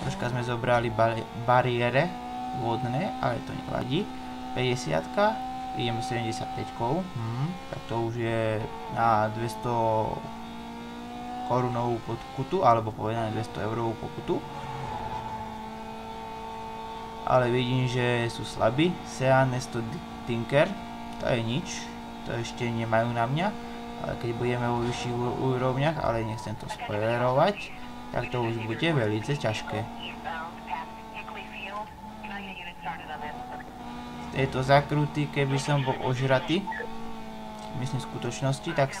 Troška sme zobrali bariére vodné, ale to nevadí. 50-ka, ideme 75-kou. Tak to už je na 200 korunovú pokutu, alebo povedané 200 eurovú pokutu. Ale vidím, že sú slabí. Sean Nesto Tinker, to je nič, to ešte nemajú na mňa. Ale keď budeme vo vyšších úrovniach, ale nechcem to spoilerovať, tak to už bude veľmi ťažké. Tieto zakruty, keby som bol ožratý, myslím v skutočnosti, tak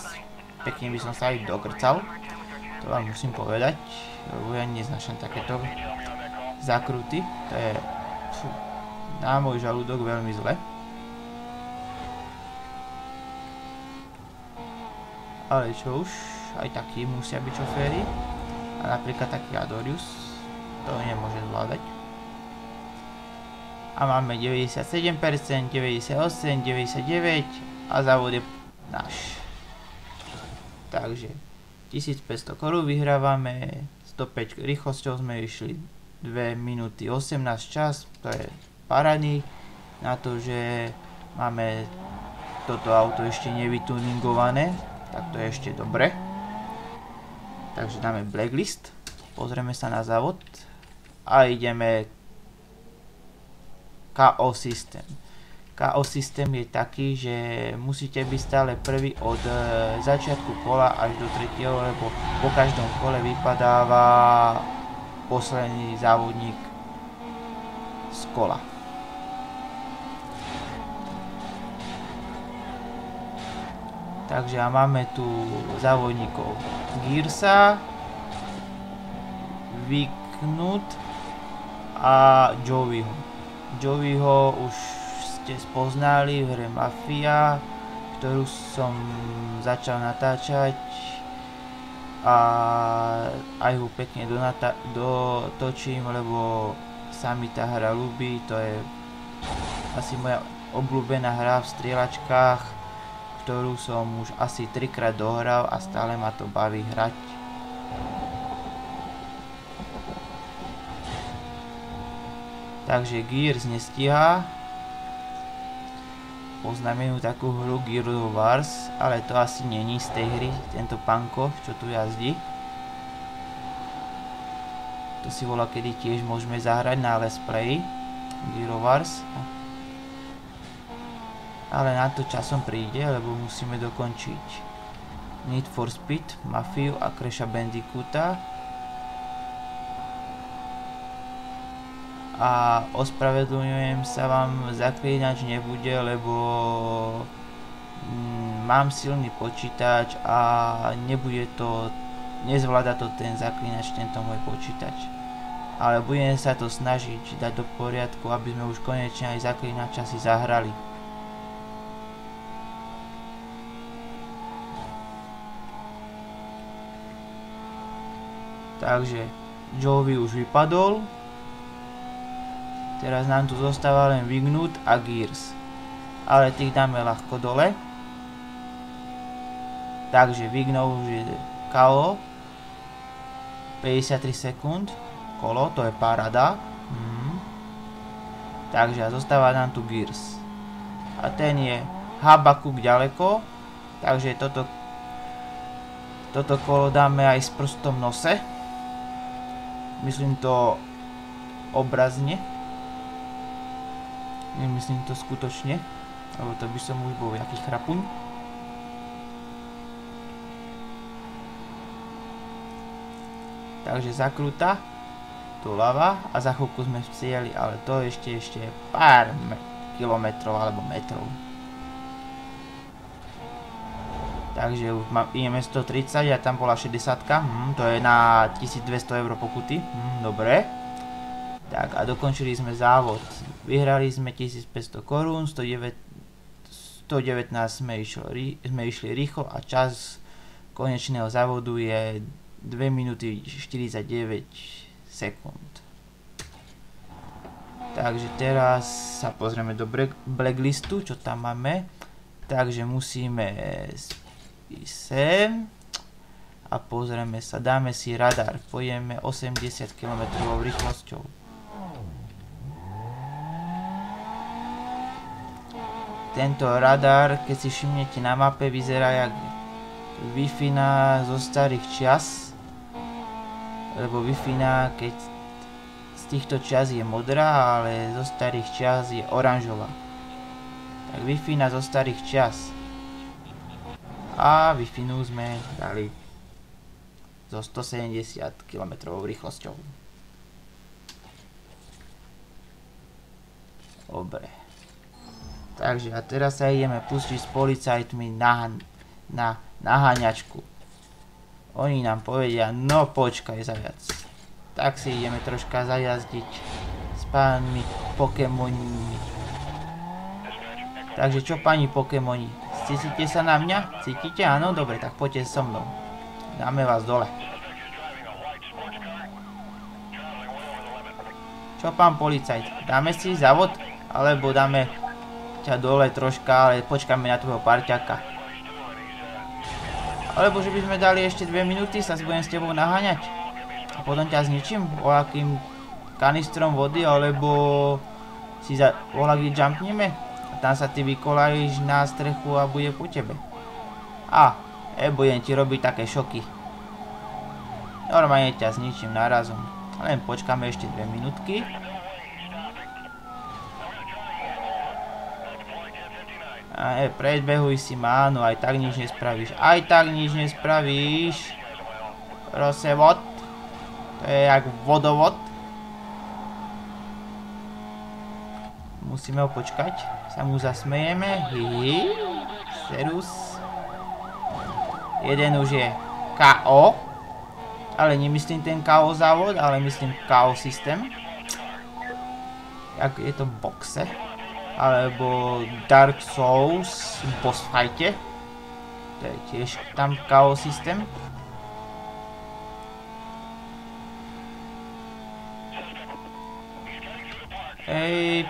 pekne by som sa aj dogrcal. To vám musím povedať, lebo ja neznášam takéto zakruty. To je na môj žalúdok veľmi zle. Ale čo už, aj takí musia byť šoféri. A napríklad taký Adorius to nemôže zvládať. A máme 97%, 98%, 99% a závod je náš. Takže 1500 korún vyhrávame, 105 rýchlosťou sme išli 2 minúty 18 čas, to je parádny na to, že máme toto auto ešte nevytuningované, tak to je ešte dobre. Takže dáme blacklist, pozrieme sa na závod a ideme KO systém. KO systém je taký, že musíte byť stále prvý od začiatku kola až do tretieho, lebo po každom kole vypadáva posledný závodník z kola. Takže máme tu závodníkov Gearsa, Vignut a Joeyho. Joeyho už ste spoznali v hre Mafia, ktorú som začal natáčať a aj ho pekne dotočím, lebo sa mi tá hra ľúbi. To je asi moja obľúbená hra v strieľačkách, ktorú som už asi 3-krát dohral a stále ma to baví hrať. Takže Gears nestíha. Poznám jednu takú hru Gears of Wars, ale to asi není z tej hry, tento panko, čo tu jazdí. To si volá, kedy tiež môžeme zahrať na Let's Play Gears of Wars. Ale na to časom príde, lebo musíme dokončiť Need for Speed, Mafiu a Crasha Bandicoota. A ospravedlňujem sa vám, zaklínač nebude, lebo mám silný počítač a nebude to, nezvláda to ten zaklínač, tento môj počítač. Ale budem sa to snažiť dať do poriadku, aby sme už konečne aj zaklínača si zahrali. Takže Joey už vypadol. Teraz nám tu zostáva len Vignut a Gears. Ale tých dáme ľahko dole. Takže Vignut už je KO. 53 sekúnd. Kolo, to je paráda. Takže zostáva nám tu Gears. A ten je Habakuk ďaleko. Takže toto kolo dáme aj s prstom nose. Myslím to obrazne. Nemyslím to skutočne, lebo to by som už bol jaký chrapuň. Takže zakruta, tu ľava a za chvíľku sme v cieli, ale to ešte pár kilometrov alebo metrov. Takže už ideme 130 a tam bola 60-ka, to je na 1200 eur pokuty, dobre. Tak a dokončili sme závod. Vyhrali sme 1500 korún, 119 sme išli rýchlo a čas konečného závodu je 2 minúty 49 sekúnd. Takže teraz sa pozrieme do blacklistu, čo tam máme. Takže musíme ísť sem A pozrieme sa, dáme si radar, pôjdeme 80 km rýchlosťou. Tento radar, keď si všimnete na mape, vyzerá jak Wi-Fi zo starých čias. Lebo Wi-Fi, keď z týchto čias je modrá, ale zo starých čias je oranžová. Tak Wi-Fi zo starých čias. A Wi-Fi sme dali so 170 km rýchlosťou. Dobre. Takže a teraz sa ideme pustiť s policajtmi na naháňačku. Oni nám povedia, no počkaj zajac. Tak si ideme troška zajazdiť s pánmi Pokémonmi. Takže čo pani Pokémoni? Cítite sa na mňa? Cítite? Áno? Dobre, tak poďte so mnou. Dáme vás dole. Čo pán policajt? Dáme si závod? Alebo dáme ťa dole troška, ale počkáme na tvojho parťaka. Alebo že by sme dali ešte 2 minúty, sa budem s tebou naháňať. A potom ťa zničím voľakým kanistrom vody, alebo si voľaký jumpneme. A tam sa ty vykolajíš na strechu a bude po tebe. A budem ti robiť také šoky. Normálne ťa zničím narazom. Len počkáme ešte 2 minútky. A predbehuj si ma, áno, aj tak nič nespravíš. Aj tak nič nespravíš. Rosevod. To je jak vodovod. Musíme ho počkať. Sa mu zasmejeme. Hihi. Serus. Jeden už je KO. Ale nemyslím ten KO závod, ale myslím KO systém. Jak je to v boxe. Alebo Dark Souls boss fighte. To je tiež tam KO systém.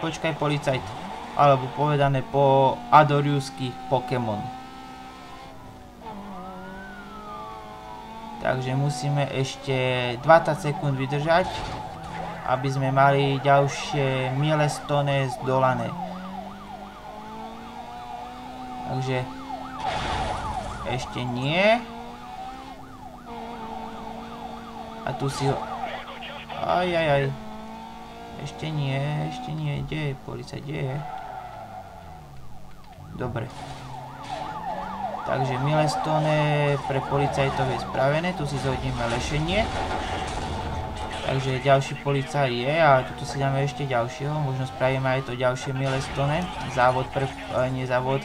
Počkaj policajt. Alebo povedané po adoriusky Pokémon. Takže musíme ešte 20 sekúnd vydržať, aby sme mali ďalšie milestone zdolané. Takže ešte nie. A tu si ho... Ajajaj. Ešte nie. Kde je policajt? Kde je? Dobre. Takže milestone pre policajtov je spravené, tu si zhodíme lešenie. Takže ďalší policajt je, ale tu si dáme ešte ďalšieho, možno spravíme aj to ďalšie milestone. Závod pre, nie závod,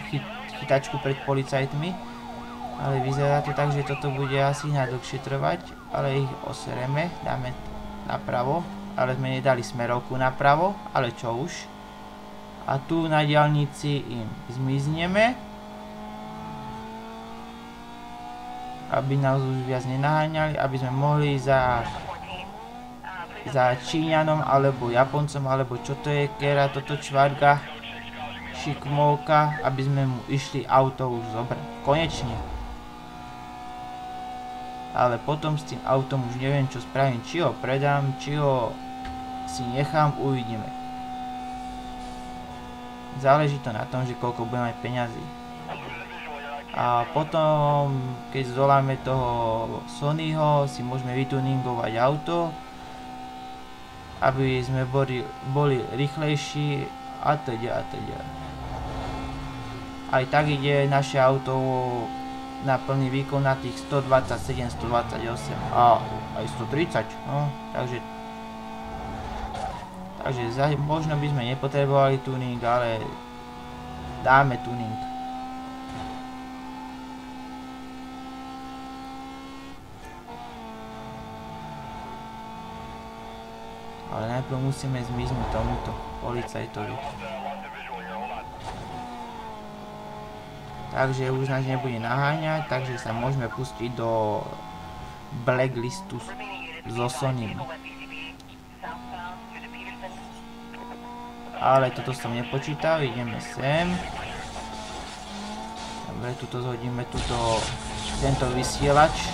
chytačku pred policajtmi. Ale vyzerá to tak, že toto bude asi najdlhšie trvať, ale ich osereme, dáme napravo. Ale sme nedali smerovku napravo, ale čo už. A tu na diaľnici im zmizneme. Aby nás už viac nenaháňali, aby sme mohli za Číňanom, alebo Japoncom, alebo čo to je, kera, toto čvarga, šikmovka, aby sme mu išli auto už zobrať. Konečne. Ale potom s tým autom už neviem, čo spravím, či ho predám, či ho si nechám, uvidíme. Záleží to na tom, že koľko budem mať peňazí. A potom, keď zdoláme toho Sonyho, si môžeme vytuningovať auto, aby sme boli rýchlejší a teda. Aj tak ide naše auto na plný výkon na tých 127, 128 a aj 130, no, takže možno by sme nepotrebovali tuning, ale dáme tuning. Ale najprv musíme zmiznúť tomuto policajtovi. Takže už nás nebude naháňať, takže sa môžeme pustiť do blacklistu so Sonnym. Ale toto som nepočítal, ideme sem. Dobre, tuto zhodíme tento vysielač.